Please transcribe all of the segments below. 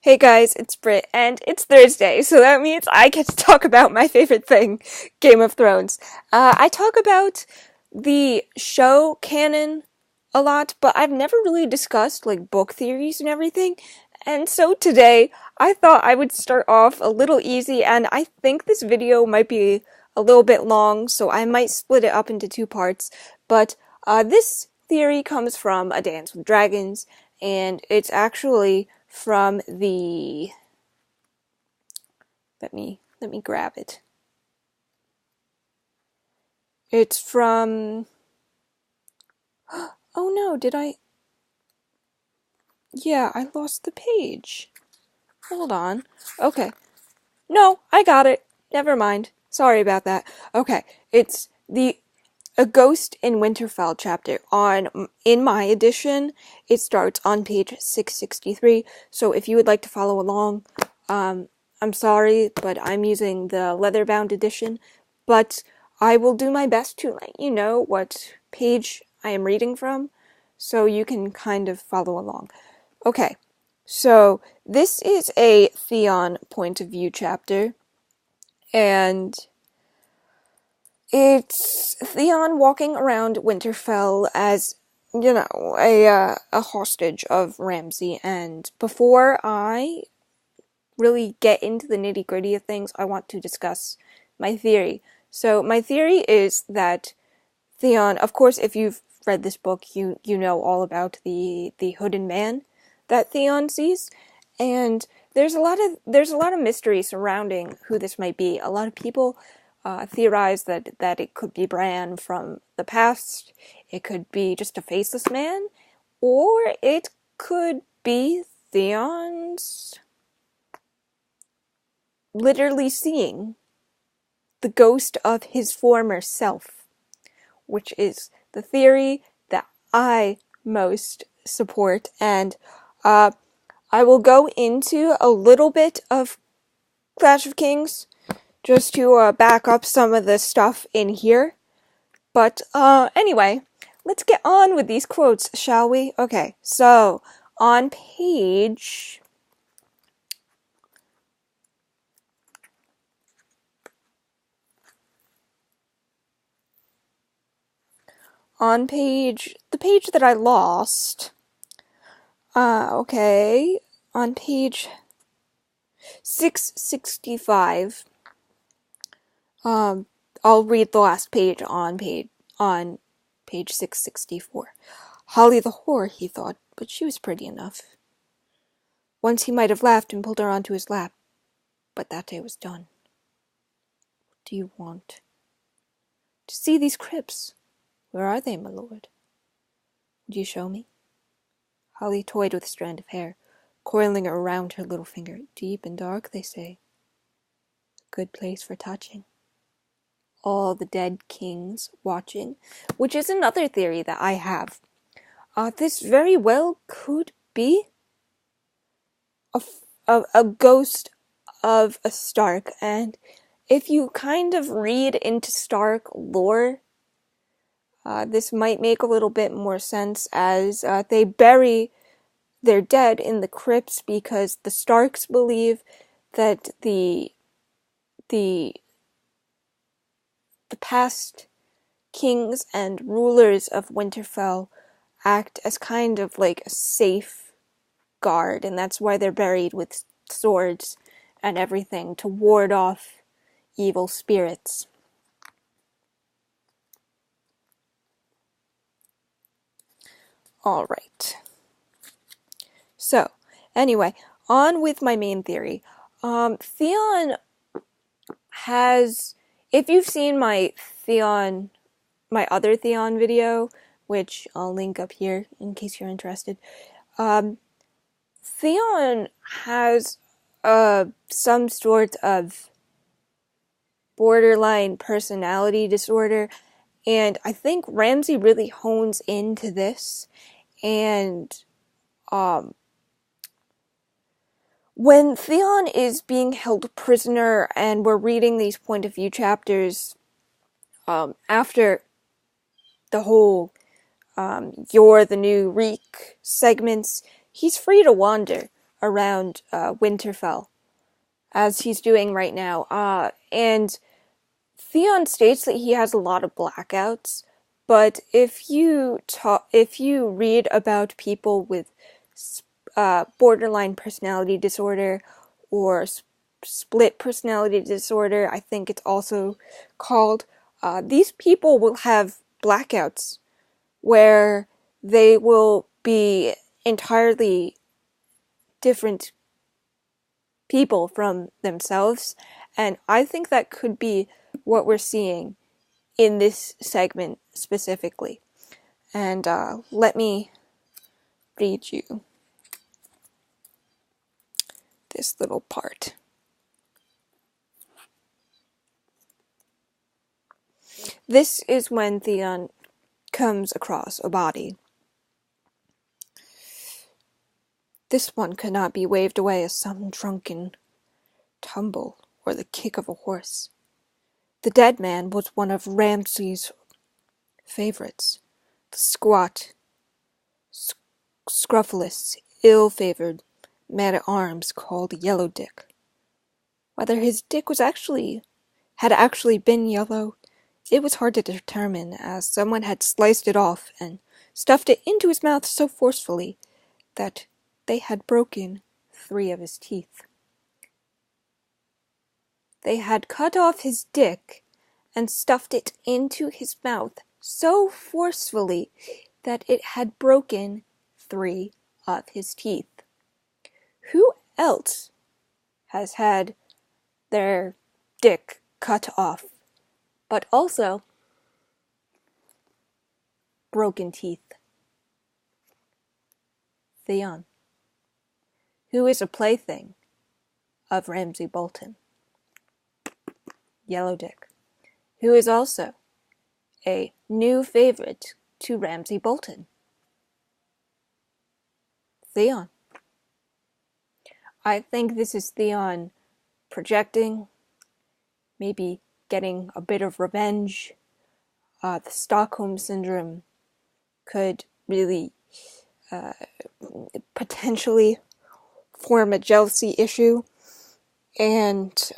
Hey guys, it's Brit, and it's Thursday, so that means I get to talk about my favorite thing, Game of Thrones. I talk about the show canon a lot, but I've never really discussed, book theories and everything. And so today, I thought I would start off a little easy, and I think this video might be a little bit long, so I might split it up into two parts. But, this theory comes from A Dance with Dragons, and it's actually from the let me grab it. It's from oh no, did I yeah, I lost the page. Hold on. Okay. No, I got it. Never mind. Sorry about that. Okay. It's the A Ghost in Winterfell chapter. In my edition, it starts on page 663. So if you would like to follow along, I'm sorry, but I'm using the leather-bound edition. But I will do my best to let you know what page I am reading from, so you can kind of follow along. Okay, so this is a Theon point of view chapter, and it's Theon walking around Winterfell as, a hostage of Ramsay. And before I really get into the nitty-gritty of things, I want to discuss my theory. So my theory is that Theon, of course, if you've read this book, you know all about the hooded man that Theon sees, and there's a lot of mystery surrounding who this might be. A lot of people theorize that it could be Bran from the past, it could be just a faceless man, or it could be Theon's literally seeing the ghost of his former self, which is the theory that I most support. And I will go into a little bit of Clash of Kings just to back up some of the stuff in here. But anyway, let's get on with these quotes, shall we? Okay, so on page the page that I lost. Okay, on page 665. I'll read the last page on page 664. Holly the whore, he thought, but she was pretty enough. Once he might have laughed and pulled her onto his lap, but that day was done. What do you want? To see these crypts. Where are they, my lord? Would you show me? Holly toyed with a strand of hair, coiling it around her little finger. Deep and dark, they say. A good place for touching. All the dead kings watching, which is another theory that I have. This very well could be a ghost of a Stark, and if you kind of read into Stark lore, this might make a little bit more sense, as they bury their dead in the crypts because the Starks believe that the past kings and rulers of Winterfell act as kind of like a safe guard, and that's why they're buried with swords and everything to ward off evil spirits. Alright. So, anyway, on with my main theory. Theon has, if you've seen my other Theon video, which I'll link up here in case you're interested, Theon has some sort of borderline personality disorder, and I think Ramsay really hones into this. And when Theon is being held prisoner and we're reading these point of view chapters, after the whole You're the New Reek segments, he's free to wander. around Winterfell, as he's doing right now. And Theon states that he has a lot of blackouts, but if you read about people with borderline personality disorder or split personality disorder, I think it's also called, these people will have blackouts where they will be entirely different people from themselves, and I think that could be what we're seeing in this segment specifically. And let me read you this little part. This is when Theon comes across a body. This one could not be waved away as some drunken tumble or the kick of a horse. The dead man was one of Ramsay's favorites, the squat, scruffulous, ill-favored man-at-arms called Yellow Dick. Whether his dick had actually been yellow, it was hard to determine, as someone had sliced it off and stuffed it into his mouth so forcefully that they had broken 3 of his teeth. They had cut off his dick and stuffed it into his mouth so forcefully that it had broken 3 of his teeth. Who else has had their dick cut off, but also broken teeth? Theon, who is a plaything of Ramsay Bolton. Yellow Dick, who is also a new favorite to Ramsay Bolton. Theon. I think this is Theon projecting, maybe getting a bit of revenge. The Stockholm Syndrome could really potentially form a jealousy issue, and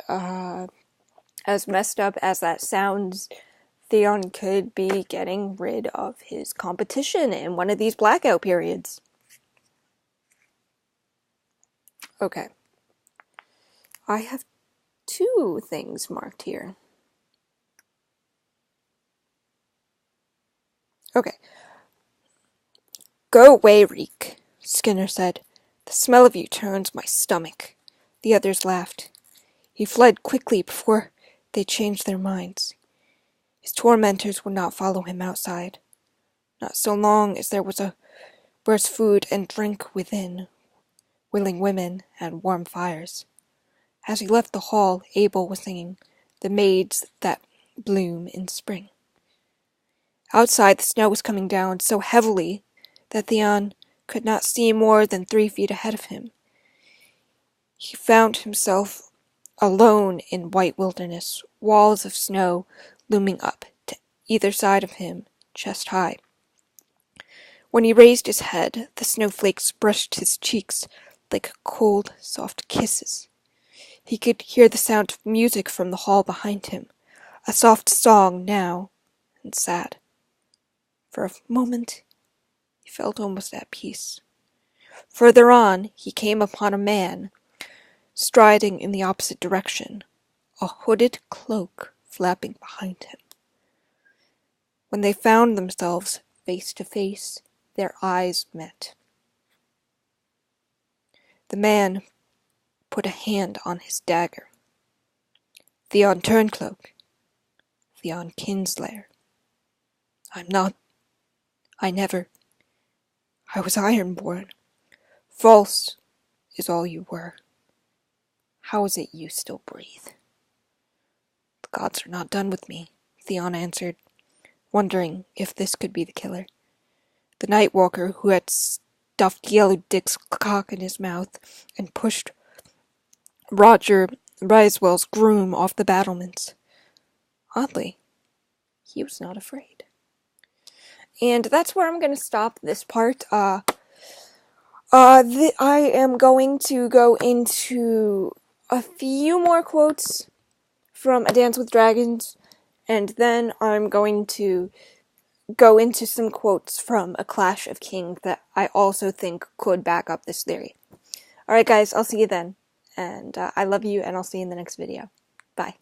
as messed up as that sounds, Theon could be getting rid of his competition in one of these blackout periods. Okay. I have 2 things marked here. Okay. Go away, Reek, Skinner said. The smell of you turns my stomach. The others laughed. He fled quickly before they changed their minds. His tormentors would not follow him outside, not so long as there was food and drink within, willing women and warm fires. As he left the hall, Abel was singing "The Maids That Bloom in Spring." Outside, the snow was coming down so heavily that Theon could not see more than 3 feet ahead of him. He found himself alone in white wilderness, walls of snow looming up to either side of him, chest high. When he raised his head, the snowflakes brushed his cheeks like cold, soft kisses. He could hear the sound of music from the hall behind him, a soft song now, and sad. For a moment, he felt almost at peace. Further on, he came upon a man, striding in the opposite direction, a hooded cloak flapping behind him. When they found themselves face to face, their eyes met. The man put a hand on his dagger. Theon Turncloak, Theon Kinslayer. I was Ironborn. False is all you were. How is it you still breathe? The gods are not done with me, Theon answered, wondering if this could be the killer. The Night Walker who had stuffed Yellow Dick's cock in his mouth and pushed Roger Risewell's groom off the battlements. Oddly, he was not afraid. And that's where I'm going to stop this part. I am going to go into a few more quotes from A Dance with Dragons, and then I'm going to go into some quotes from A Clash of Kings that I also think could back up this theory. Alright guys, I'll see you then, and I love you, and I'll see you in the next video. Bye.